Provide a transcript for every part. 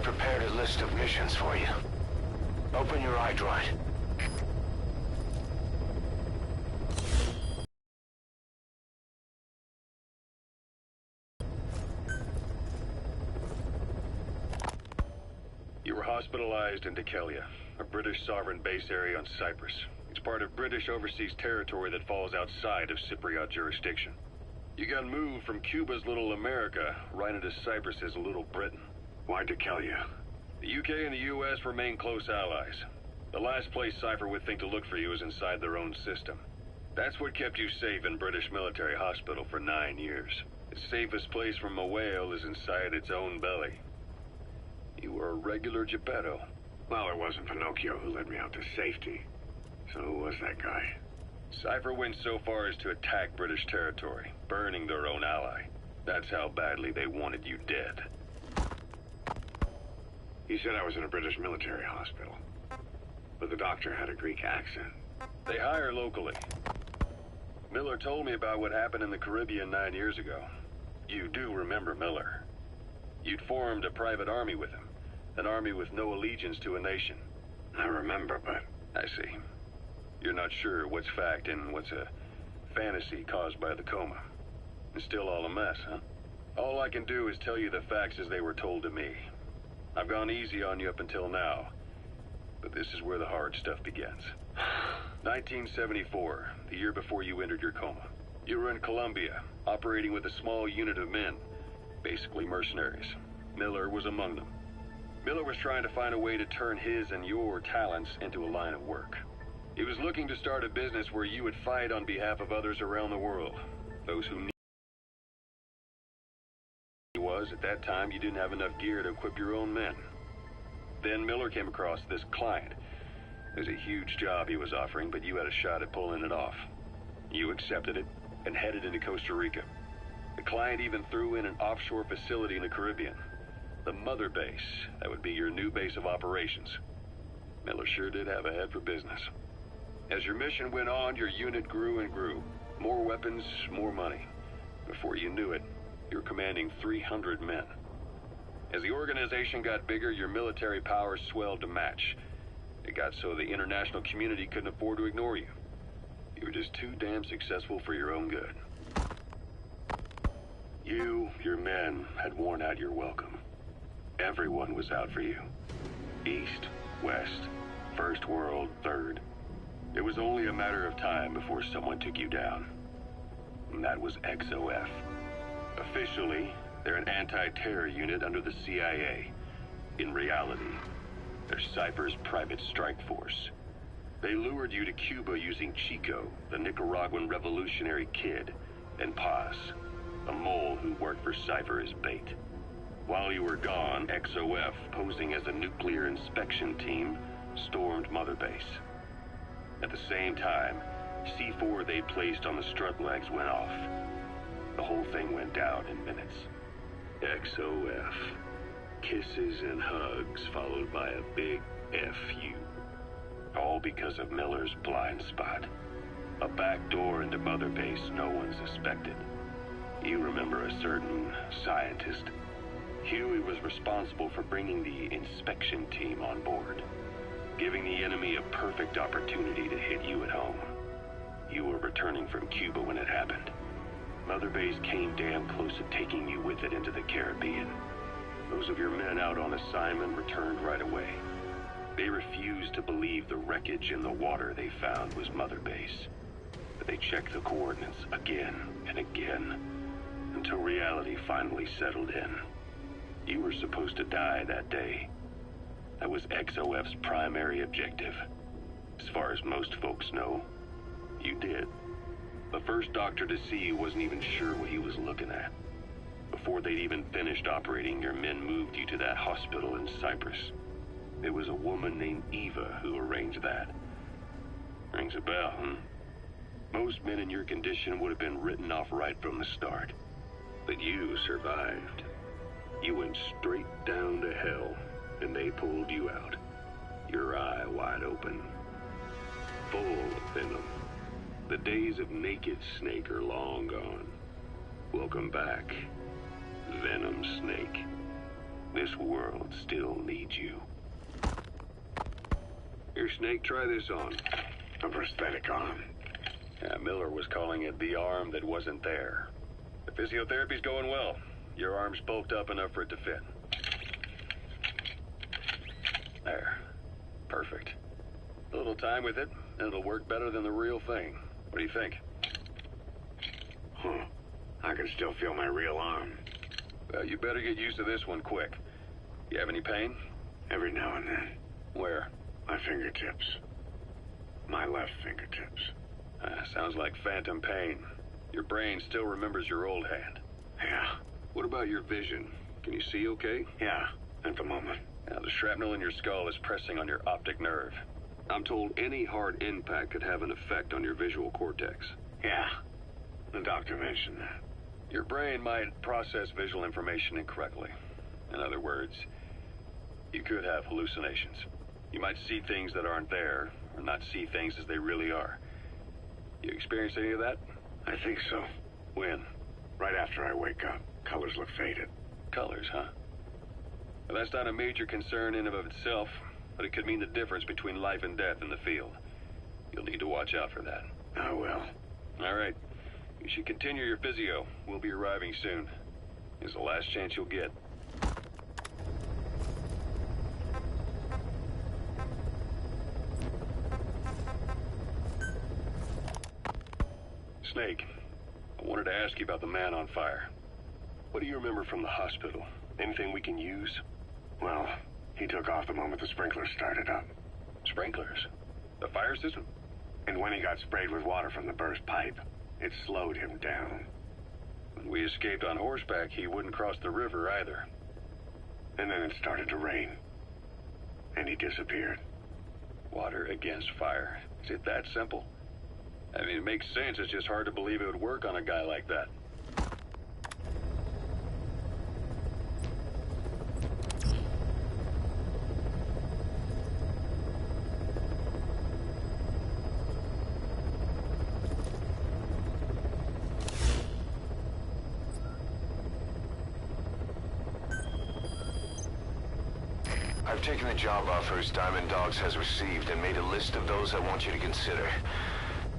I prepared a list of missions for you. Open your iDroid. You were hospitalized in Dekelia, a British sovereign base area on Cyprus. It's part of British overseas territory that falls outside of Cypriot jurisdiction. You got moved from Cuba's Little America right into Cyprus's Little Britain. Why Dekelia? The UK and the US remain close allies. The last place Cypher would think to look for you is inside their own system. That's what kept you safe in British military hospital for 9 years. The safest place from a whale is inside its own belly. You were a regular Geppetto. Well, it wasn't Pinocchio who led me out to safety. So who was that guy? Cypher went so far as to attack British territory, burning their own ally. That's how badly they wanted you dead. He said I was in a British military hospital. But the doctor had a Greek accent. They hire locally. Miller told me about what happened in the Caribbean 9 years ago. You do remember Miller. You'd formed a private army with him. An army with no allegiance to a nation. I remember, but... I see. You're not sure what's fact and what's a fantasy caused by the coma. It's still all a mess, huh? All I can do is tell you the facts as they were told to me. I've gone easy on you up until now, but this is where the hard stuff begins. 1974, the year before you entered your coma. You were in Colombia, operating with a small unit of men, basically mercenaries. Miller was among them. Miller was trying to find a way to turn his and your talents into a line of work. He was looking to start a business where you would fight on behalf of others around the world. Those who need was, at that time, you didn't have enough gear to equip your own men. Then Miller came across this client. It was a huge job he was offering, but you had a shot at pulling it off. You accepted it and headed into Costa Rica. The client even threw in an offshore facility in the Caribbean. The mother base, that would be your new base of operations. Miller sure did have a head for business. As your mission went on, your unit grew and grew. More weapons, more money. Before you knew it, you were commanding 300 men. As the organization got bigger, your military powers swelled to match. It got so the international community couldn't afford to ignore you. You were just too damn successful for your own good. You, your men, had worn out your welcome. Everyone was out for you. East, West, First World, Third. It was only a matter of time before someone took you down. And that was XOF. Officially, they're an anti-terror unit under the CIA. In reality, they're Cypher's private strike force. They lured you to Cuba using Chico, the Nicaraguan revolutionary kid, and Paz, a mole who worked for Cypher as bait. While you were gone, XOF, posing as a nuclear inspection team, stormed Mother Base. At the same time, C4 they placed on the strut legs went off. The whole thing went down in minutes. XOF. Kisses and hugs followed by a big FU. All because of Miller's blind spot. A back door into Mother Base no one suspected. You remember a certain scientist. Huey was responsible for bringing the inspection team on board, giving the enemy a perfect opportunity to hit you at home. You were returning from Cuba when it happened. Mother Base came damn close to taking you with it into the Caribbean. Those of your men out on assignment returned right away. They refused to believe the wreckage in the water they found was Mother Base. But they checked the coordinates again and again, until reality finally settled in. You were supposed to die that day. That was XOF's primary objective. As far as most folks know, you did. The first doctor to see you wasn't even sure what he was looking at. Before they'd even finished operating, your men moved you to that hospital in Cyprus. It was a woman named Eva who arranged that. Rings a bell, huh? Most men in your condition would have been written off right from the start. But you survived. You went straight down to hell, and they pulled you out. Your eye wide open. Full of venom. The days of naked snake are long gone. Welcome back, Venom Snake. This world still needs you. Here, Snake, try this on. A prosthetic arm. Yeah, Miller was calling it the arm that wasn't there. The physiotherapy's going well. Your arm's bulked up enough for it to fit. There. Perfect. A little time with it, and it'll work better than the real thing. What do you think? Huh. I can still feel my real arm. Well, you better get used to this one quick. You have any pain? Every now and then. Where? My fingertips. My left fingertips. Sounds like phantom pain. Your brain still remembers your old hand. Yeah. What about your vision? Can you see okay? Yeah, at the moment. Now, the shrapnel in your skull is pressing on your optic nerve. I'm told any hard impact could have an effect on your visual cortex. Yeah. The doctor mentioned that. Your brain might process visual information incorrectly. In other words, you could have hallucinations. You might see things that aren't there, or not see things as they really are. You experience any of that? I think so. When? Right after I wake up. Colors look faded. Colors, huh? Well, that's not a major concern in and of itself, but it could mean the difference between life and death in the field. You'll need to watch out for that. I will. All right. You should continue your physio. We'll be arriving soon. It's the last chance you'll get. Snake, I wanted to ask you about the man on fire. What do you remember from the hospital? Anything we can use? Well, he took off the moment the sprinklers started up. Sprinklers? The fire system? And when he got sprayed with water from the burst pipe, it slowed him down. When we escaped on horseback, he wouldn't cross the river either. And then it started to rain. And he disappeared. Water against fire. Is it that simple? I mean, it makes sense. It's just hard to believe it would work on a guy like that. I've taken the job offers Diamond Dogs has received and made a list of those I want you to consider.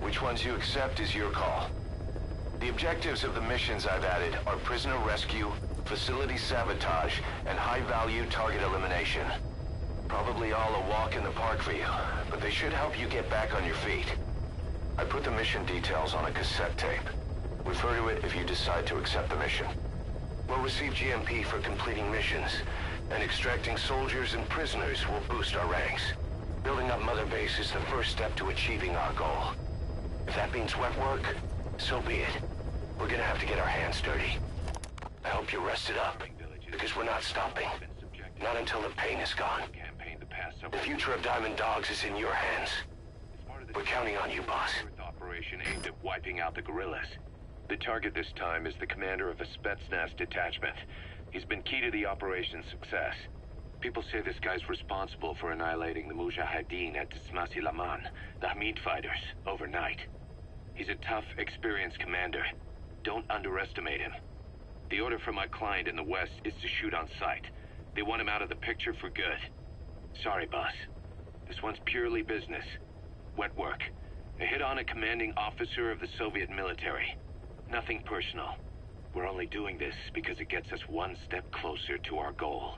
Which ones you accept is your call. The objectives of the missions I've added are prisoner rescue, facility sabotage, and high-value target elimination. Probably all a walk in the park for you, but they should help you get back on your feet. I put the mission details on a cassette tape. Refer to it if you decide to accept the mission. We'll receive GMP for completing missions, and extracting soldiers and prisoners will boost our ranks. Building up Mother Base is the first step to achieving our goal. If that means wet work, so be it. We're gonna have to get our hands dirty. I hope you're rested up, because we're not stopping. Not until the pain is gone. The future of Diamond Dogs is in your hands. We're counting on you, boss. Operation aimed at wiping out the guerrillas. The target this time is the commander of a Spetsnaz detachment. He's been key to the operation's success. People say this guy's responsible for annihilating the Mujahideen at Tismasi Laman, the Hamid fighters, overnight. He's a tough, experienced commander. Don't underestimate him. The order from my client in the West is to shoot on sight. They want him out of the picture for good. Sorry, boss. This one's purely business. Wet work. A hit on a commanding officer of the Soviet military. Nothing personal. We're only doing this because it gets us one step closer to our goal.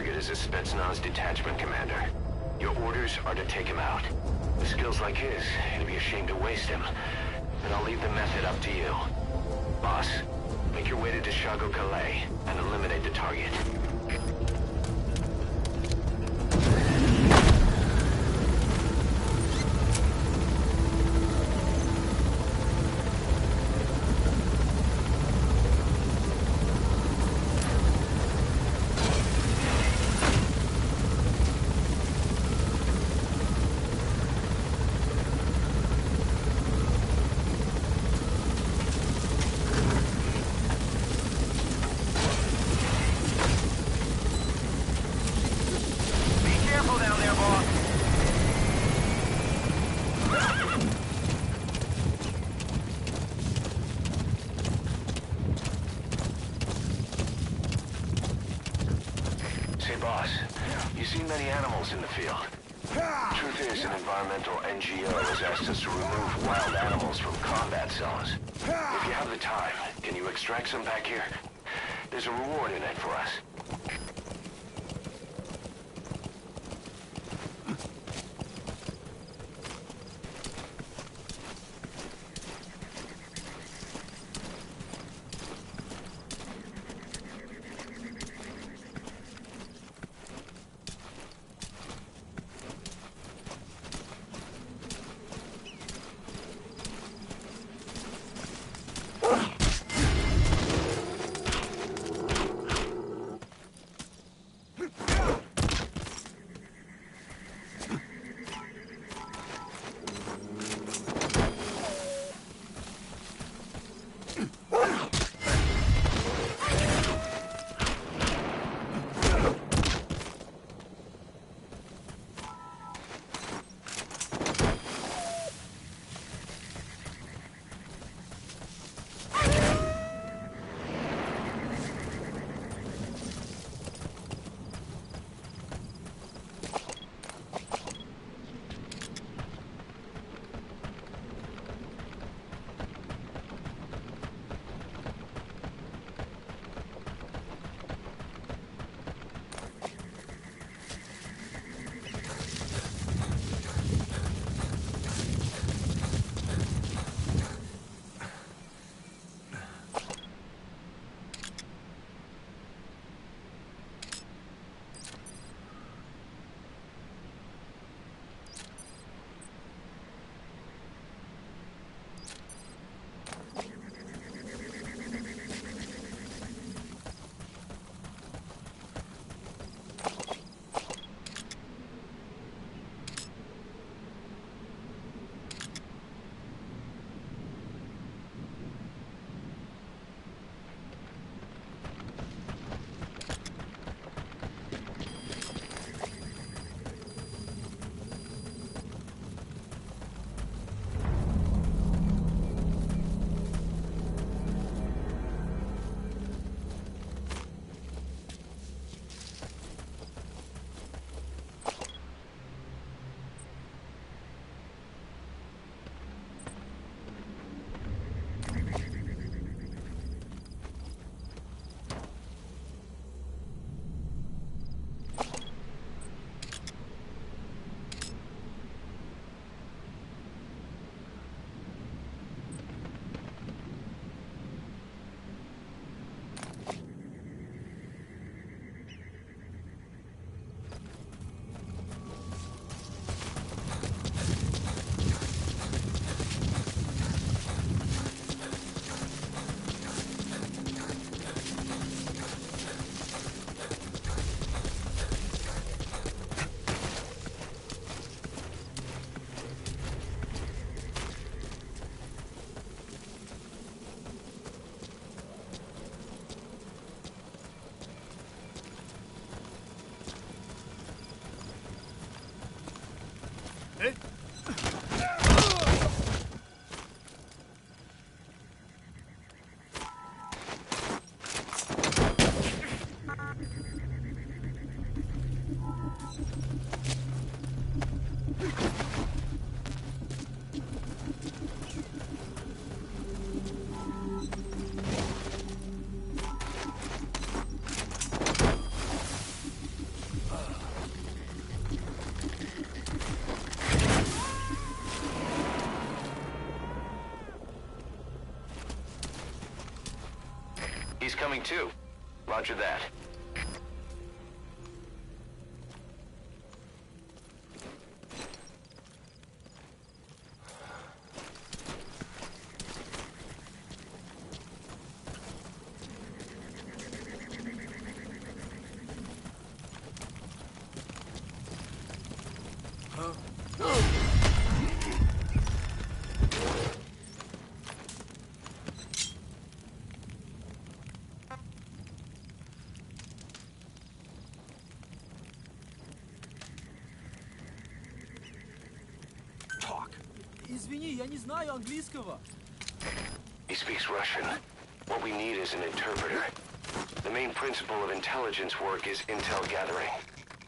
target is a Spetsnaz detachment commander. Your orders are to take him out. With skills like his, it'd be a shame to waste him. But I'll leave the method up to you. Boss, make your way to Deshago Calais and eliminate the target. Boss, you've seen many animals in the field. Truth is, an environmental NGO has asked us to remove wild animals from combat zones. If you have the time, can you extract some back here? There's a reward in it for us. He's coming too. Roger that. Извини, я не знаю английского. He speaks Russian. What we need is an interpreter. The main principle of intelligence work is intel gathering.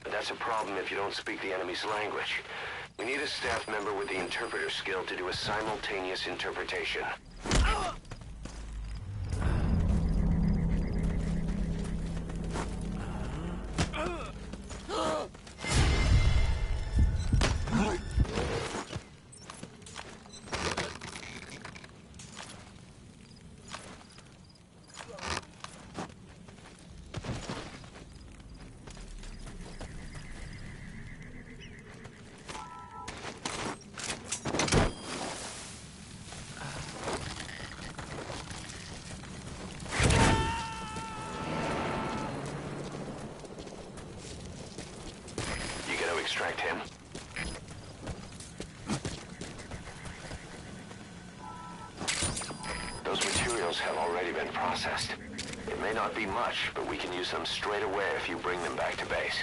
But that's a problem if you don't speak the enemy's language. We need a staff member with the interpreter skill to do a simultaneous interpretation. Extract him. Those materials have already been processed. It may not be much, but we can use them straight away if you bring them back to base.